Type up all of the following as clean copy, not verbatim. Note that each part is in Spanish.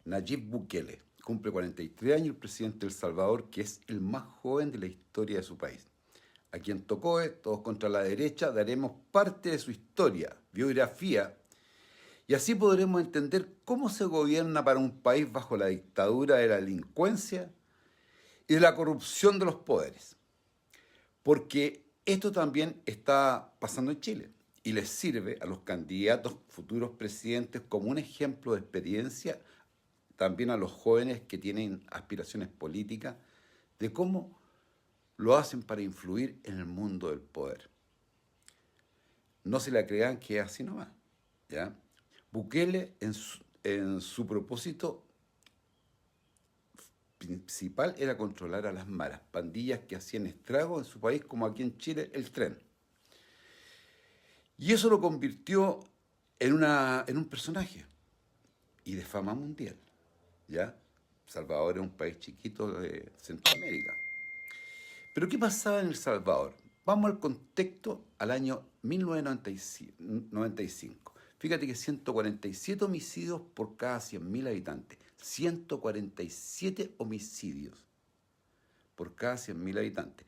Nayib Bukele. Cumple 43 años el presidente de El Salvador, que es el más joven de la historia de su país. A quien tocó, todos contra la derecha, daremos parte de su historia, biografía, y así podremos entender cómo se gobierna para un país bajo la dictadura de la delincuencia y de la corrupción de los poderes. Porque esto también está pasando en Chile y les sirve a los candidatos futuros presidentes como un ejemplo de experiencia, también a los jóvenes que tienen aspiraciones políticas, de cómo lo hacen para influir en el mundo del poder. No se la crean que es así nomás, ¿ya? Bukele en su propósito principal era controlar a las maras, pandillas que hacían estragos en su país, como aquí en Chile, el tren. Y eso lo convirtió en un personaje y de fama mundial, ¿ya? Salvador es un país chiquito de Centroamérica. Pero ¿qué pasaba en El Salvador? Vamos al contexto al año 1995. Fíjate que 147 homicidios por cada 100.000 habitantes. 147 homicidios por cada 100.000 habitantes.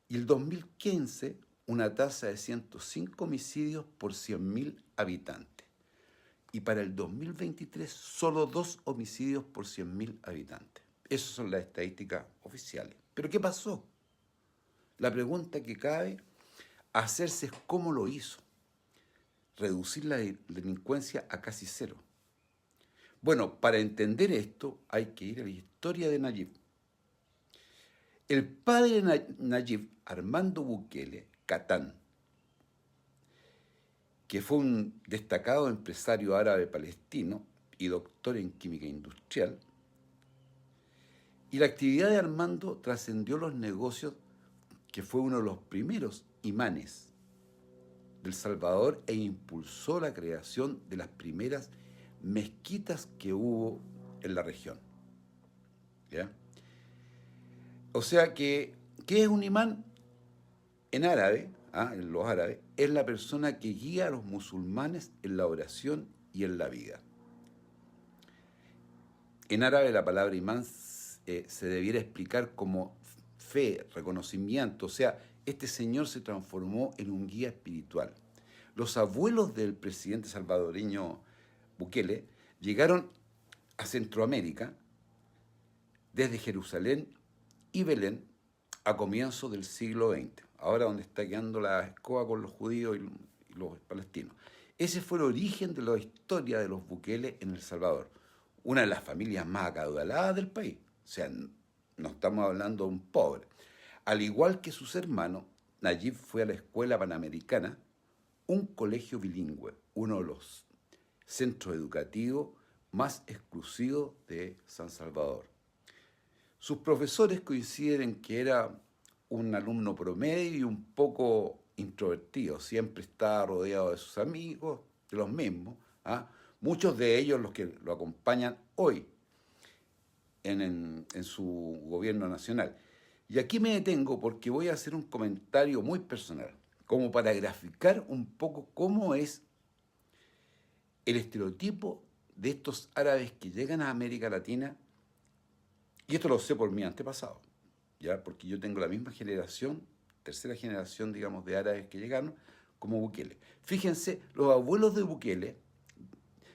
Y el 2015, una tasa de 105 homicidios por 100.000 habitantes. Y para el 2023, solo 2 homicidios por 100.000 habitantes. Esas son las estadísticas oficiales. ¿Pero qué pasó? La pregunta que cabe hacerse es cómo lo hizo. Reducir la delincuencia a casi cero. Bueno, para entender esto hay que ir a la historia de Nayib. El padre de Nayib, Armando Bukele Catán, que fue un destacado empresario árabe palestino y doctor en química industrial, y la actividad de Armando trascendió los negocios, que fue uno de los primeros imanes del Salvador e impulsó la creación de las primeras mezquitas que hubo en la región. ¿Ya? O sea que, ¿qué es un imán? En árabe, en los árabes, es la persona que guía a los musulmanes en la oración y en la vida. En árabe la palabra imán se debiera explicar como fe, reconocimiento, o sea, este señor se transformó en un guía espiritual. Los abuelos del presidente salvadoreño Bukele llegaron a Centroamérica desde Jerusalén y Belén a comienzos del siglo XX, ahora donde está quedando la escoba con los judíos y los palestinos. Ese fue el origen de la historia de los Bukele en El Salvador, una de las familias más acaudaladas del país, o sea, no estamos hablando de un pobre. Al igual que sus hermanos, Nayib fue a la Escuela Panamericana, un colegio bilingüe, uno de los centros educativos más exclusivos de San Salvador. Sus profesores coinciden en que era un alumno promedio y un poco introvertido, siempre estaba rodeado de sus amigos, de los mismos, muchos de ellos los que lo acompañan hoy en su gobierno nacional. Y aquí me detengo porque voy a hacer un comentario muy personal, como para graficar un poco cómo es el estereotipo de estos árabes que llegan a América Latina, y esto lo sé por mi antepasado, ¿ya? Porque yo tengo la misma generación, tercera generación, digamos, de árabes que llegaron, como Bukele. Fíjense, los abuelos de Bukele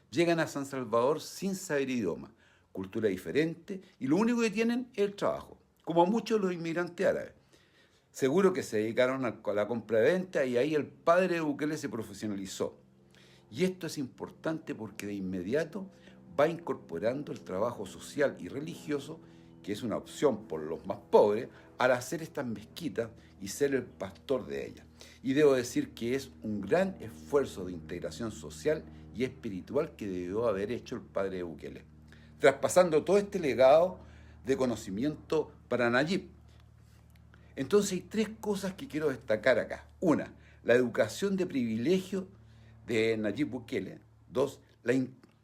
llegan a San Salvador sin saber idioma, cultura diferente, y lo único que tienen es el trabajo, como muchos de los inmigrantes árabes. Seguro que se dedicaron a la compra-venta y ahí el padre de Bukele se profesionalizó. Y esto es importante porque de inmediato va incorporando el trabajo social y religioso, que es una opción por los más pobres, al hacer estas mezquitas y ser el pastor de ellas. Y debo decir que es un gran esfuerzo de integración social y espiritual que debió haber hecho el padre de Bukele, traspasando todo este legado de conocimiento para Nayib. Entonces hay 3 cosas que quiero destacar acá. 1, la educación de privilegio de Nayib Bukele. 2,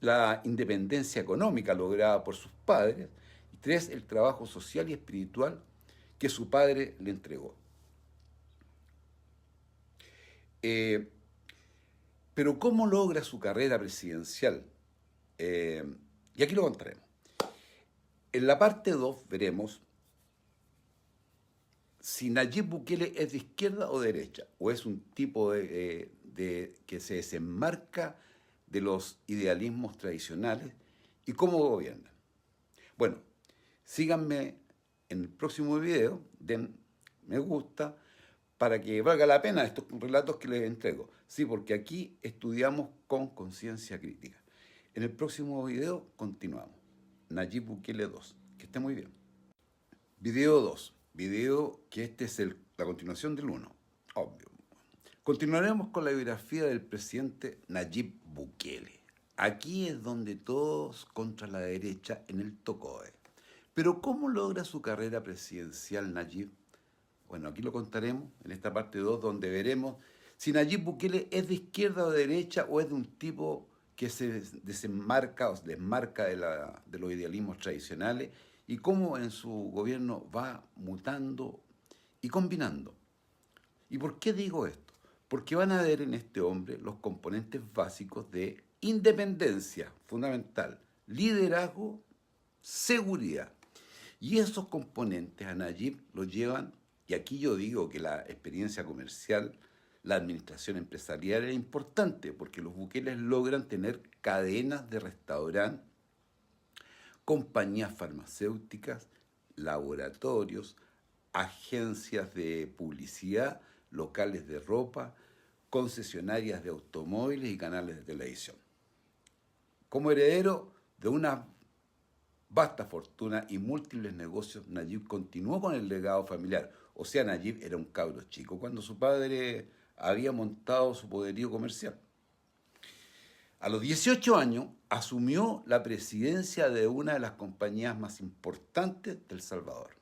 la independencia económica lograda por sus padres. Y 3, el trabajo social y espiritual que su padre le entregó. Pero ¿cómo logra su carrera presidencial? Y aquí lo contaremos. En la parte 2 veremos si Nayib Bukele es de izquierda o de derecha, o es un tipo que se desenmarca de los idealismos tradicionales y cómo gobierna. Bueno, síganme en el próximo video, den me gusta para que valga la pena estos relatos que les entrego. Sí, porque aquí estudiamos con conciencia crítica. En el próximo video continuamos. Nayib Bukele 2. Que esté muy bien. Video 2. Video que este es la continuación del 1. Obvio. Continuaremos con la biografía del presidente Nayib Bukele. Aquí es donde todos contra la derecha en el Tocoe. Pero ¿cómo logra su carrera presidencial Nayib? Bueno, aquí lo contaremos en esta parte 2, donde veremos si Nayib Bukele es de izquierda o de derecha o es de un tipo que se desenmarca o se desmarca de los idealismos tradicionales y cómo en su gobierno va mutando y combinando. ¿Y por qué digo esto? Porque van a ver en este hombre los componentes básicos de independencia, fundamental, liderazgo, seguridad. Y esos componentes a Nayib lo llevan, y aquí yo digo que la experiencia comercial, la administración empresarial es importante, porque los Bukeles logran tener cadenas de restaurantes, compañías farmacéuticas, laboratorios, agencias de publicidad, locales de ropa, concesionarias de automóviles y canales de televisión. Como heredero de una vasta fortuna y múltiples negocios, Nayib continuó con el legado familiar. O sea, Nayib era un cabro chico cuando su padre había montado su poderío comercial. A los 18 años asumió la presidencia de una de las compañías más importantes de El Salvador,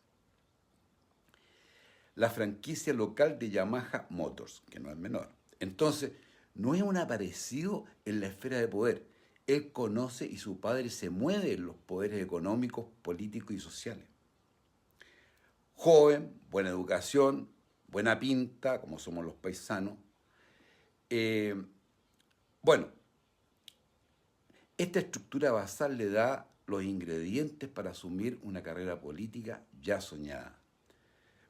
la franquicia local de Yamaha Motors, que no es menor. Entonces, no es un aparecido en la esfera de poder. Él conoce y su padre se mueve en los poderes económicos, políticos y sociales. Joven, buena educación, buena pinta, como somos los paisanos. Bueno, esta estructura basal le da los ingredientes para asumir una carrera política ya soñada.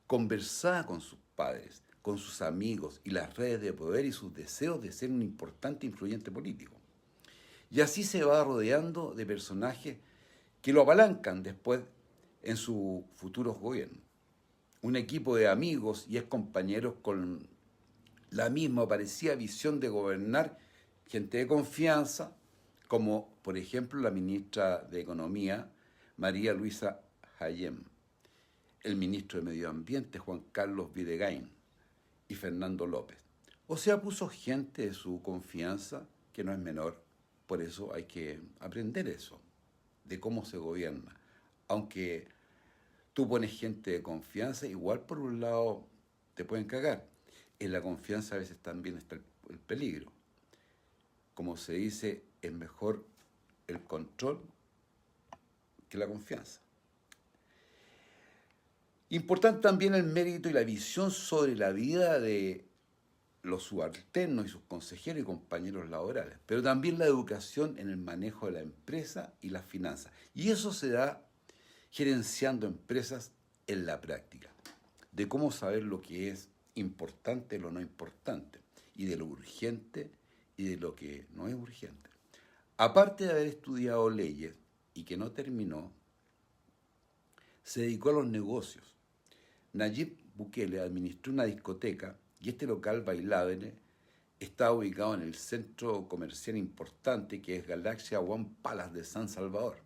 Conversaba con sus padres, con sus amigos y las redes de poder y sus deseos de ser un importante e influyente político. Y así se va rodeando de personajes que lo apalancan después en sus futuros gobiernos. Un equipo de amigos y excompañeros con la misma parecida visión de gobernar, gente de confianza, como por ejemplo la ministra de Economía, María Luisa Hayem, el ministro de Medio Ambiente, Juan Carlos Videgain, y Fernando López. O sea, puso gente de su confianza, que no es menor. Por eso hay que aprender eso, de cómo se gobierna. Aunque tú pones gente de confianza, igual por un lado te pueden cagar. En la confianza a veces también está el peligro. Como se dice, es mejor el control que la confianza. Importante también el mérito y la visión sobre la vida de los subalternos y sus consejeros y compañeros laborales, pero también la educación en el manejo de la empresa y las finanzas. Y eso se da gerenciando empresas en la práctica, de cómo saber lo que es importante, lo no importante, y de lo urgente y de lo que no es urgente. Aparte de haber estudiado leyes y que no terminó, se dedicó a los negocios. Nayib Bukele administró una discoteca y este local bailable está ubicado en el centro comercial importante que es Galaxia One Palace de San Salvador.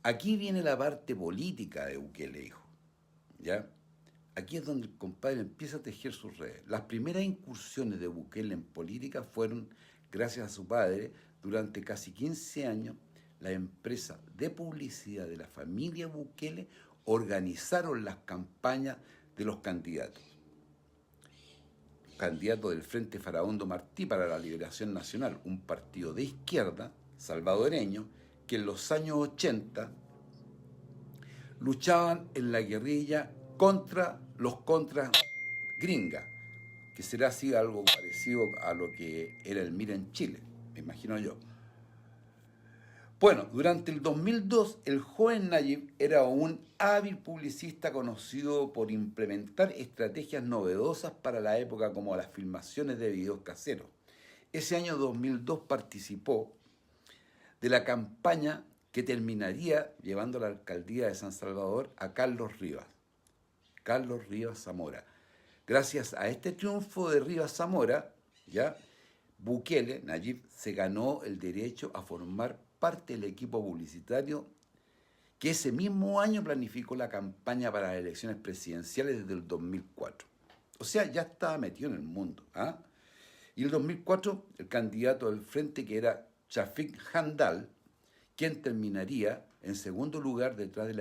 Aquí viene la parte política de Bukele, hijo. ¿Ya? Aquí es donde el compadre empieza a tejer sus redes. Las primeras incursiones de Bukele en política fueron gracias a su padre. Durante casi 15 años, la empresa de publicidad de la familia Bukele organizaron las campañas de los candidatos. Candidato del Frente Faraondo Martí para la Liberación Nacional, un partido de izquierda salvadoreño que en los años 80 luchaban en la guerrilla contra los contras gringas, que será así algo parecido a lo que era el MIR en Chile, me imagino yo. Bueno, durante el 2002, el joven Nayib era un hábil publicista conocido por implementar estrategias novedosas para la época, como las filmaciones de videos caseros. Ese año 2002 participó de la campaña que terminaría llevando a la alcaldía de San Salvador a Carlos Rivas Zamora. Gracias a este triunfo de Rivas Zamora, ya, Bukele, Nayib, se ganó el derecho a formar parte del equipo publicitario que ese mismo año planificó la campaña para las elecciones presidenciales desde el 2004. O sea, ya estaba metido en el mundo. ¿Ah? Y en el 2004, el candidato del frente, que era Shafik Handal, quien terminaría en segundo lugar detrás del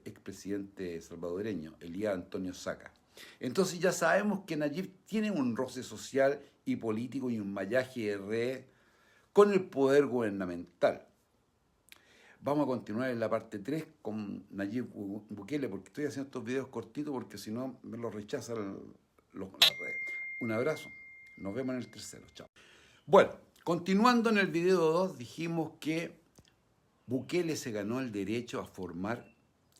expresidente salvadoreño, Elías Antonio Saca. Entonces ya sabemos que Nayib tiene un roce social y político y un mallaje de red con el poder gubernamental. Vamos a continuar en la parte 3 con Nayib Bukele, porque estoy haciendo estos videos cortitos porque si no me los rechazan las redes. Un abrazo, nos vemos en el tercero, chao. Bueno, continuando en el video 2, dijimos que Bukele se ganó el derecho a formar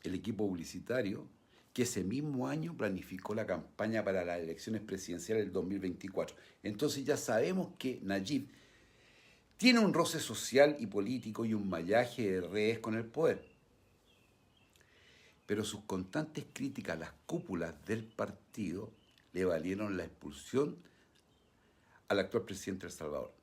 el equipo publicitario que ese mismo año planificó la campaña para las elecciones presidenciales del 2024. Entonces ya sabemos que Nayib tiene un roce social y político y un mallaje de redes con el poder. Pero sus constantes críticas a las cúpulas del partido le valieron la expulsión al actual presidente de El Salvador.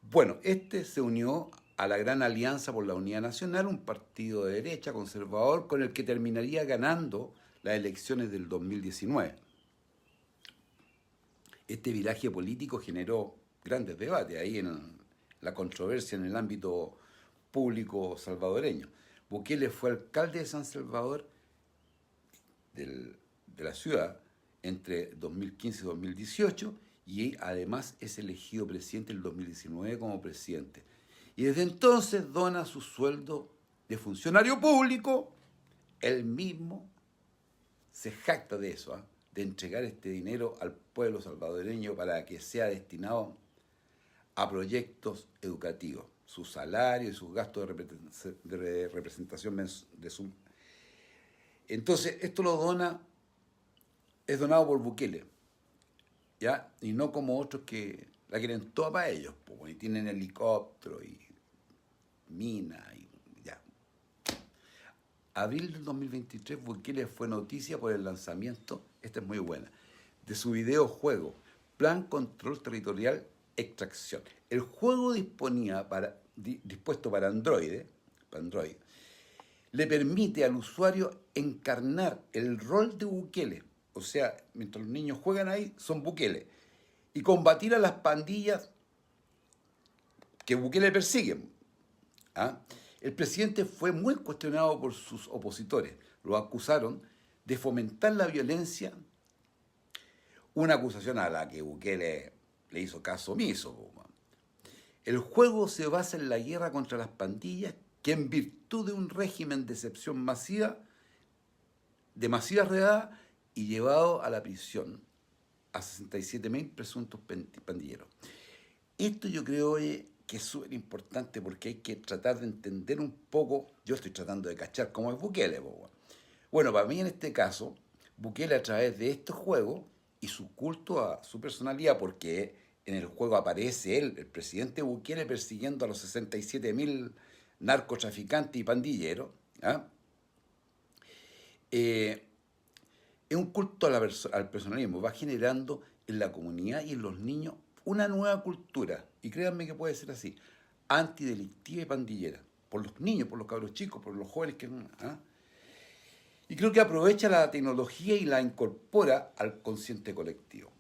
Bueno, este se unió a la Gran Alianza por la Unidad Nacional, un partido de derecha conservador con el que terminaría ganando las elecciones del 2019. Este viraje político generó grandes debates ahí en la controversia en el ámbito público salvadoreño. Bukele fue alcalde de San Salvador, de la ciudad, entre 2015 y 2018, y además es elegido presidente en el 2019 como presidente. Y desde entonces dona su sueldo de funcionario público, él mismo se jacta de eso, de entregar este dinero al pueblo salvadoreño para que sea destinado a proyectos educativos, su salario y sus gastos de representación de su... Entonces, esto es donado por Bukele, ¿ya? Y no como otros que la quieren toda para ellos, y tienen helicóptero y mina y ya. Abril del 2023, Bukele fue noticia por el lanzamiento, esta es muy buena, de su videojuego, Plan Control Territorial Extracción. El juego dispuesto para Android, le permite al usuario encarnar el rol de Bukele. O sea, mientras los niños juegan ahí, son Bukele. Y combatir a las pandillas que Bukele persigue. ¿Ah? El presidente fue muy cuestionado por sus opositores. Lo acusaron de fomentar la violencia, una acusación a la que Bukele le hizo caso omiso. El juego se basa en la guerra contra las pandillas que, en virtud de un régimen de excepción masiva, de masiva redada y llevado a la prisión a 67.000 presuntos pandilleros. Esto yo creo que es súper importante porque hay que tratar de entender un poco, yo estoy tratando de cachar cómo es Bukele. Bueno, para mí en este caso, Bukele a través de estos juegos y su culto a su personalidad, porque en el juego aparece él, el presidente Bukele, persiguiendo a los 67.000 narcotraficantes y pandilleros. ¿Ah? Es un culto al personalismo, va generando en la comunidad y en los niños una nueva cultura, y créanme que puede ser así, antidelictiva y pandillera, por los niños, por los cabros chicos, por los jóvenes que... ¿ah? Y creo que aprovecha la tecnología y la incorpora al consciente colectivo.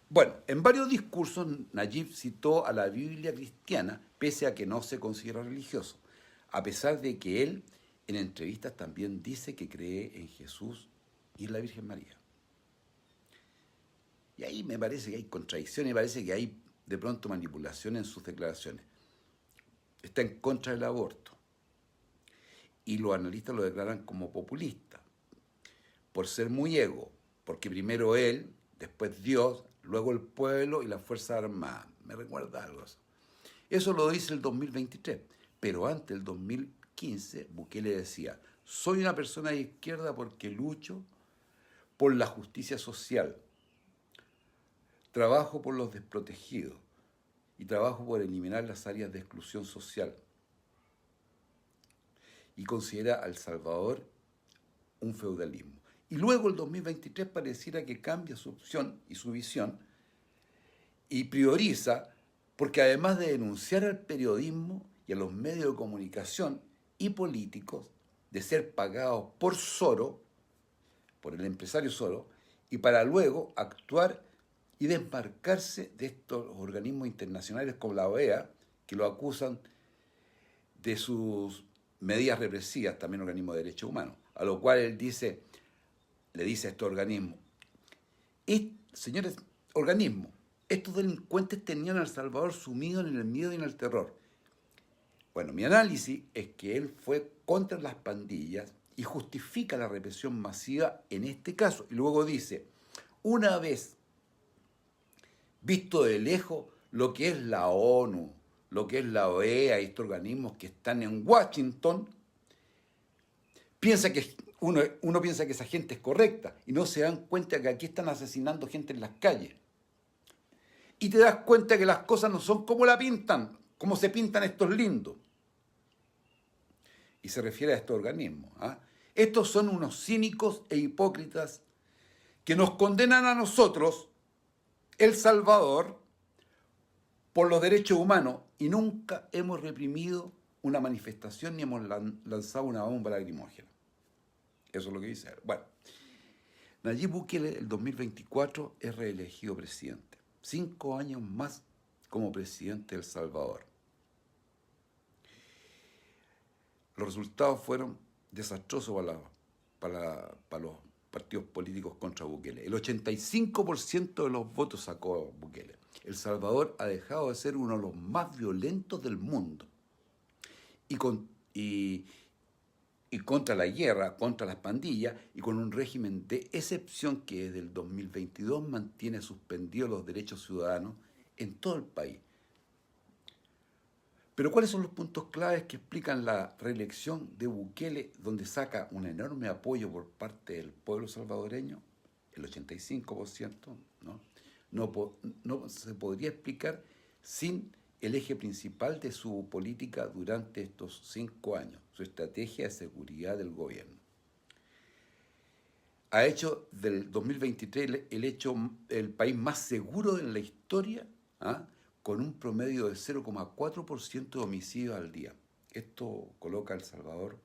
Bueno, en varios discursos Nayib citó a la Biblia cristiana, pese a que no se considera religioso, a pesar de que él en entrevistas también dice que cree en Jesús y en la Virgen María. Y ahí me parece que hay contradicciones, me parece que hay de pronto manipulación en sus declaraciones. Está en contra del aborto. Y los analistas lo declaran como populista, por ser muy ego, porque primero él, después Dios, luego el pueblo y las Fuerzas Armadas. Me recuerda algo eso. Eso lo dice el 2023, pero antes del 2015 Bukele decía, soy una persona de izquierda porque lucho por la justicia social, trabajo por los desprotegidos y trabajo por eliminar las áreas de exclusión social. Y considera a El Salvador un feudalismo. Y luego el 2023 pareciera que cambia su opción y su visión y prioriza, porque además de denunciar al periodismo y a los medios de comunicación y políticos de ser pagados por Soros, por el empresario Soros, y para luego actuar y desmarcarse de estos organismos internacionales como la OEA, que lo acusan de sus medidas represivas, también organismos de derechos humanos, a lo cual él le dice a estos organismos, señores organismos, estos delincuentes tenían a El Salvador sumido en el miedo y en el terror. Bueno, mi análisis es que él fue contra las pandillas y justifica la represión masiva en este caso. Y luego dice, una vez visto de lejos lo que es la ONU, lo que es la OEA y estos organismos que están en Washington, uno piensa que esa gente es correcta y no se dan cuenta que aquí están asesinando gente en las calles. Y te das cuenta que las cosas no son como la pintan, como se pintan estos lindos. Y se refiere a estos organismos. Estos son unos cínicos e hipócritas que nos condenan a nosotros, El Salvador, por los derechos humanos, y nunca hemos reprimido una manifestación ni hemos lanzado una bomba lacrimógena. Eso es lo que dice él. Bueno, Nayib Bukele, el 2024, es reelegido presidente. 5 años más como presidente de El Salvador. Los resultados fueron desastrosos para los partidos políticos contra Bukele. El 85% de los votos sacó Bukele. El Salvador ha dejado de ser uno de los más violentos del mundo. Y contra la guerra, contra las pandillas, y con un régimen de excepción que desde el 2022 mantiene suspendidos los derechos ciudadanos en todo el país. Pero ¿cuáles son los puntos claves que explican la reelección de Bukele, donde saca un enorme apoyo por parte del pueblo salvadoreño? El 85%, ¿no? No se podría explicar sin el eje principal de su política durante estos 5 años, su estrategia de seguridad del gobierno. Ha hecho del 2023 el país más seguro de la historia, con un promedio de 0,4% de homicidios al día. Esto coloca a El Salvador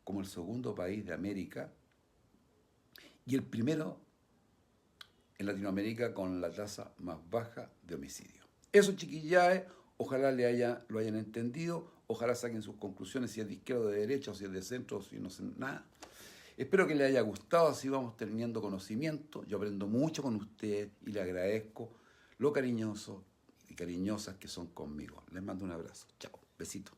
como el segundo país de América y el primero en Latinoamérica con la tasa más baja de homicidio. Eso, chiquillaes, ojalá lo hayan entendido, ojalá saquen sus conclusiones si es de izquierda o de derecha, o si es de centro, o si no sé nada. Espero que les haya gustado, así vamos teniendo conocimiento. Yo aprendo mucho con ustedes y les agradezco lo cariñosos y cariñosas que son conmigo. Les mando un abrazo. Chao. Besito.